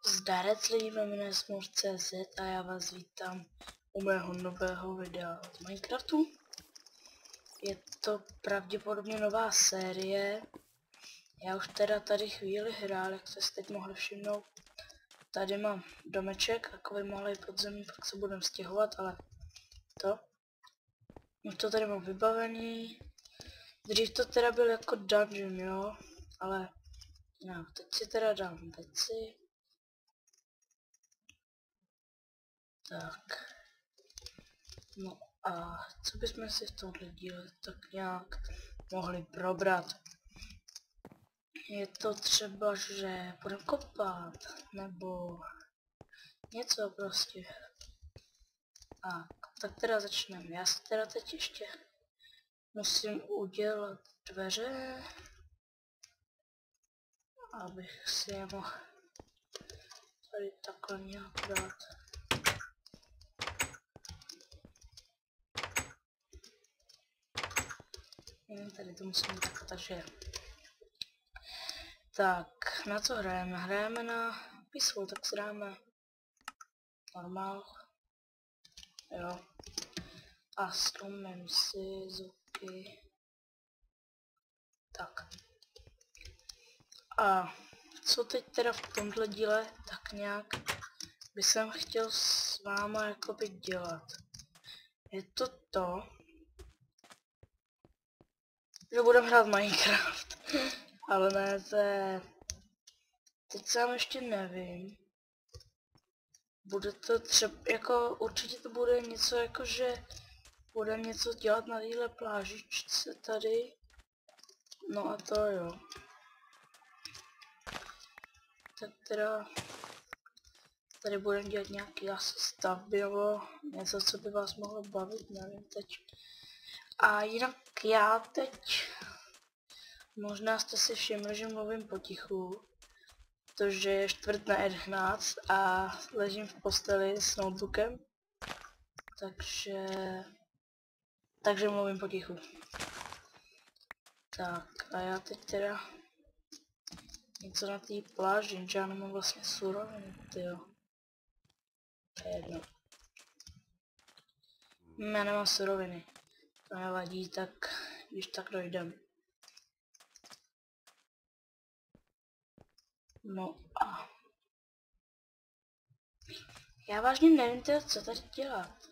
Zdarec lidi, jmenuji se Smurf.cz a já vás vítám u mého nového videa od Minecraftu. Je to pravděpodobně nová série. Já už teda tady chvíli hrál, jak jste si teď mohli všimnout. Tady mám domeček, takový malý podzemí, pak se budeme stěhovat, ale to. Už to tady mám vybavený. Dřív to teda byl jako dungeon, jo, ale no, teď si teda dám věci. Tak. No a co bychom si v tomhle díle tak nějak mohli probrat? Je to třeba, že budeme kopat, nebo něco prostě. A tak teda začneme. Já si teda teď ještě musím udělat dveře, abych si je mohl tady takhle nějak dát. Tady to musím takhle, takže tak, na co hrajeme? Hrajeme na Peaceful, tak si dáme normál. Jo. A stromem si zuky. Tak. A co teď teda v tomhle díle tak nějak by jsem chtěl s váma jakoby dělat. Je to, že budeme hrát Minecraft. Ale ne, to je... Teď sám ještě nevím. Bude to třeba, jako určitě to bude něco jako, že budeme něco dělat na téhle plážičce tady. No a to jo. Tak teda tady budeme dělat nějaký asi stavby nebo něco, co by vás mohlo bavit, nevím teď. A jinak já teď, možná jste si všimli, že mluvím potichu, protože je 10:45 a ležím v posteli s notebookem, takže mluvím potichu. Tak a já teď teda něco na té pláži, že já nemám vlastně suroviny, tyjo. To je jedno. Já nemám suroviny. To nevadí, tak když tak dojdem. No a... Já vážně nevím teda, co tady dělat.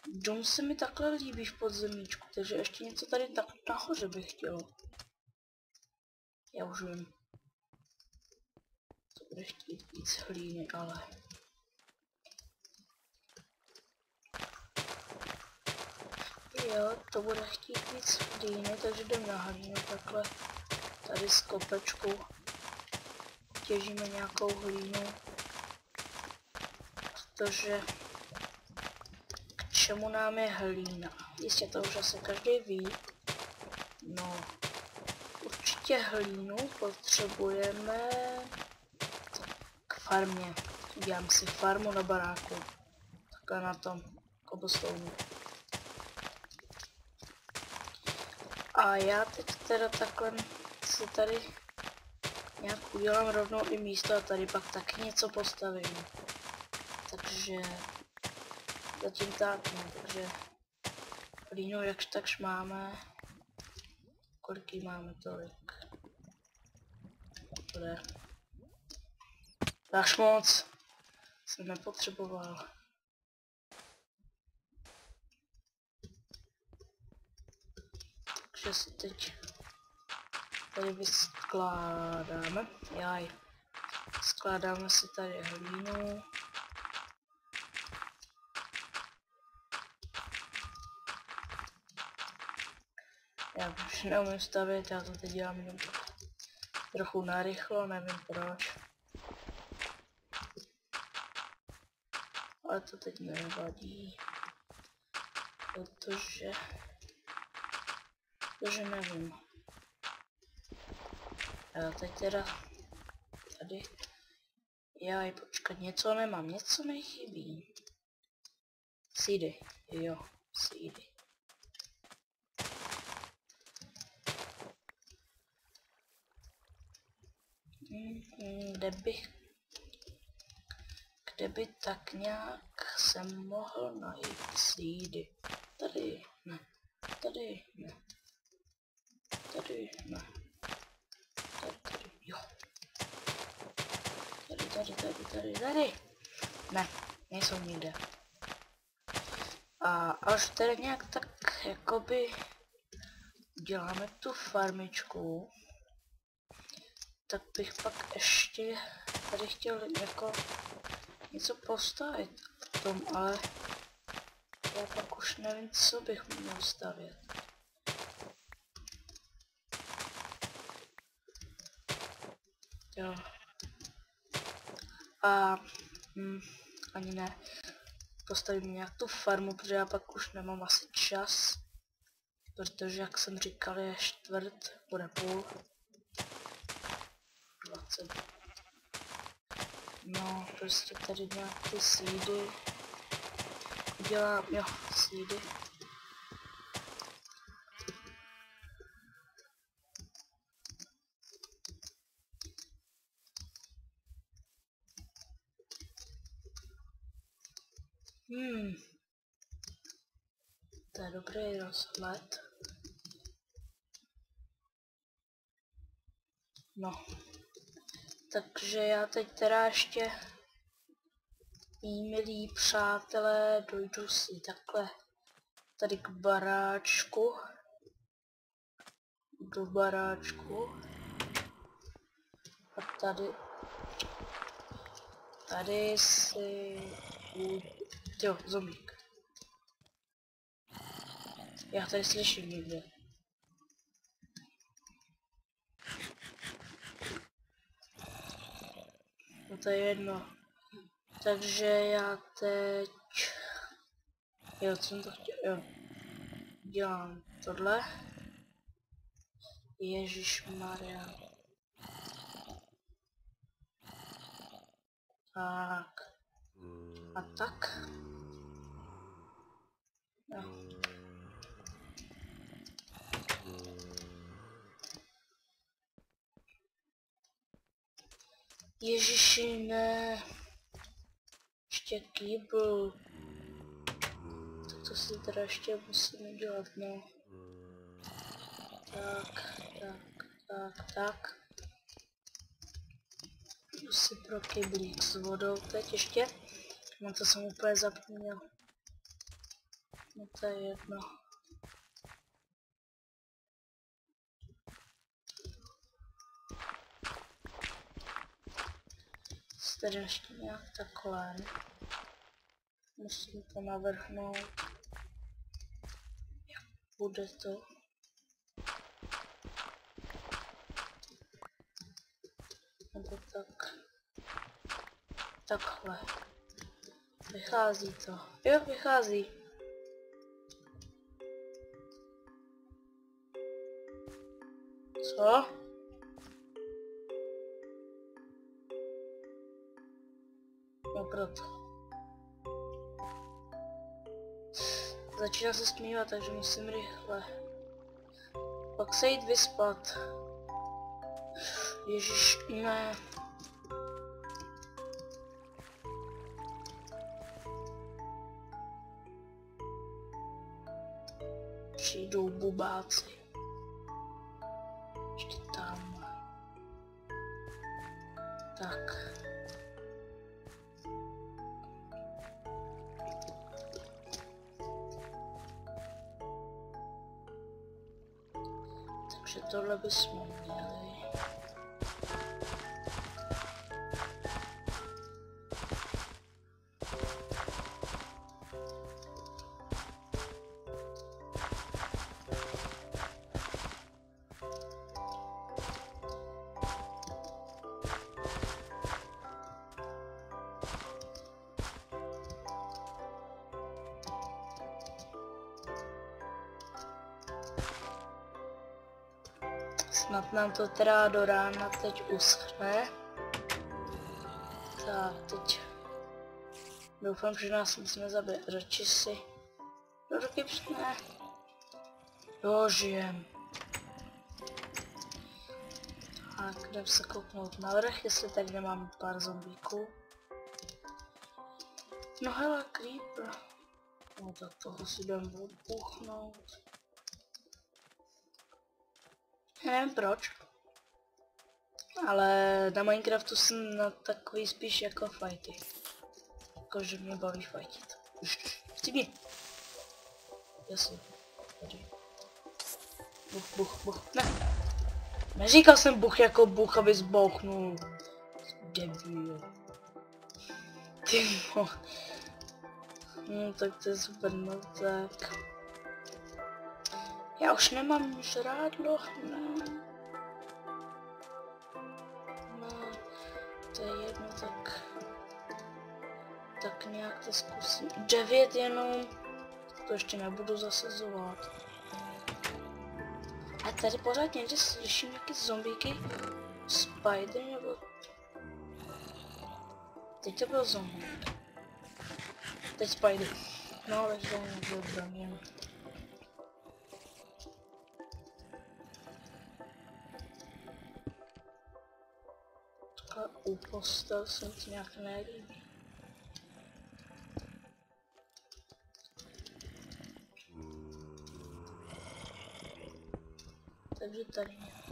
Dům se mi takhle líbí v podzemíčku, takže ještě něco tady tak nahoře bych chtěl. Já už vím. To bude chtít víc hlíny, ale... Jo, to bude chtít víc hlíny, takže jdem na hlínu takhle. Tady z kopečku těžíme nějakou hlínu. Protože k čemu nám je hlína? Jistě to už asi každý ví. No, určitě hlínu potřebujeme k farmě. Udělám si farmu na baráku. Takhle na tom cobblestone. A já teď teda takhle si tady nějak udělám rovnou i místo a tady pak taky něco postavím. Takže zatím tak, no, takže hlínu jakž takž máme. Kolik jí máme, tolik. To jde. Dáš moc. Jsem nepotřeboval. Takže si teď tady vyskládáme. Jaj. Skládáme si tady hlínu. Já už neumím stavět, já to teď dělám jenom trochu narychlo, nevím proč. Ale to teď nevadí. Protože nevím. Já teď teda tady. Jaj, počkat, něco nemám, něco mi chybí. Seedy, jo, seedy. Kde bych kde by tak nějak jsem mohl najít seedy. Tady ne, tady ne, tady ne, tady, jo. Tady. Ne, nejsou nikde. A až tady nějak tak jakoby děláme tu farmičku, tak bych pak ještě tady chtěl jako něco postavit v tom, ale já pak už nevím, co bych měl stavět. Jo. A ani ne. Postavím nějak tu farmu, protože já pak už nemám asi čas. Protože jak jsem říkal, je čtvrt, bude půl. 20. No, prostě tady nějak ty seedy. Udělám, jo, seedy. To je dobrý rozhled. No. Takže já teď teda ještě, mí milí přátelé, dojdu si takhle tady k baráčku. Do baráčku. A tady si... Jo, zombík. Já tady slyším někde. No to je jedno. Takže já teď... Jo, co jsem to chtěl? Jo. Dělám tohle. Ježišmarja. Tak. A tak. Jo. Ježiši, ne. Ještě kýbl. Tak to si teda ještě musím udělat, no. Tak. Jdu si pro kyblík s vodou teď ještě. No to jsem úplně zapomněl. No to je jedno. Tady ještě nějak takhle. Musím to navrhnout. Jak bude to? Nebo tak. Takhle. Vychází to. Jo, vychází. Co? No proto. Začíná se stmívat, takže musím rychle. Pak se jít vyspat. Ježiš, ne. Přijdou bubáci. Ještě tam. Tak. Takže tohle bychom měli. Snad nám to teda do rána teď uschne. Tak, teď doufám, že nás musíme zabít. Radši si do ruky přijme. Jo, žijem. Tak, jdem se kouknout na vrch, jestli tady nemám pár zombíků. No hele, creeper. No tak toho si jdem odpuchnout. Nevím proč. Ale na Minecraftu jsem na takový spíš jako fighty. Jakože mě baví fightit. Chci mě. Jasně. Tady. Buch. Ne. Neříkal jsem buch jako buch, aby zbouchnul. Debil. Ty mo. No tak to je super, no tak. Já už nemám žrádlo, ne. No, to je jedno, tak nějak to zkusím. 9 jenom. To ještě nebudu zasazovat. A tady pořád někde slyším nějaké zombíky. Spider nebo... Teď to byl zombie. Teď spider. No, takže to nebyl braně. Takhle u postel se mi to nějak nelíbí. Takže tady nějak.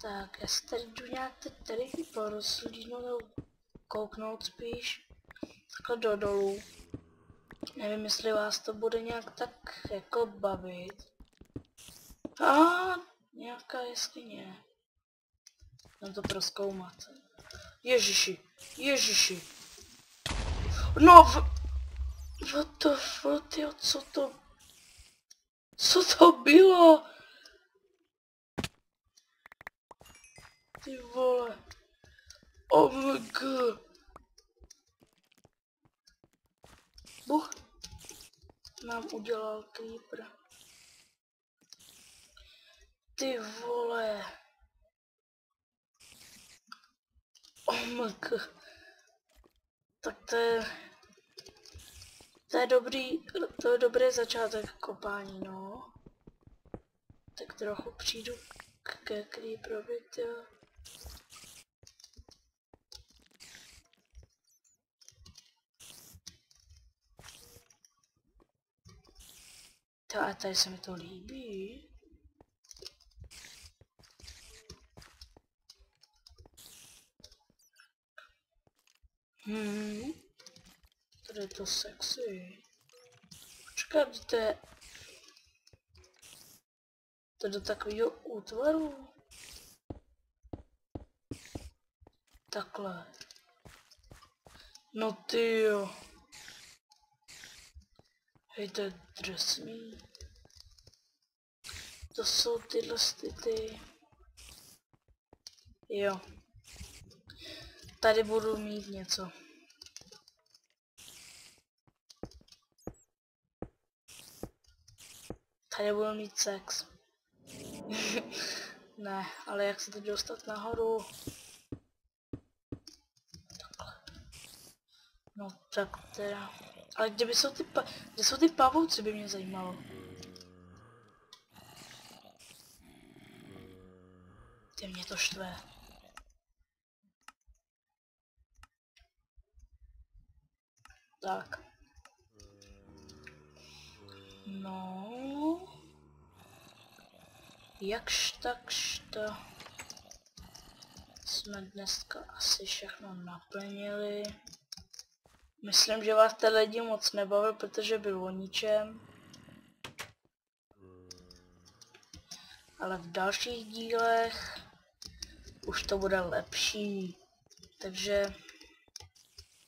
Tak, já si tady jdu nějak tady porozlídnout nebo kouknout spíš. Takhle dolů. Nevím, jestli vás to bude nějak tak jako bavit. Nějaká jeskyně. Mám to prozkoumat. Ježiši. No, what the fuck, jo, co to bylo? Ty vole. Oh my god. Buch. Nám udělal creeper. Ty vole. Oh my god. Tak to je dobrý začátek kopání, no. Tak trochu přijdu ke creeperovi, jo. A tady se mi to líbí. Tady je to sexy. Počkat, to do takového útvaru. Takhle. No tyjo. Hej, to je drsný. To jsou tyhle ty. Jo. Tady budu mít něco. Tady budu mít sex. Ne, ale jak se teď dostat nahoru? Takhle. No tak teda. Ale kde jsou ty pavouci, by mě zajímalo. Ty mě to štve. Tak. No. Jakž takž to jsme dneska asi všechno naplnili. Myslím, že vás ten lidi moc nebavil, protože byl o ničem. Ale v dalších dílech už to bude lepší. Takže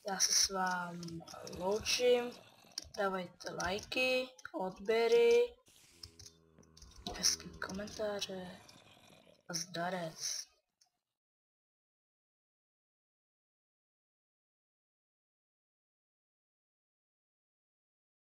já se s vámi loučím. Dávajte lajky, odběry, hezký komentáře a zdarec.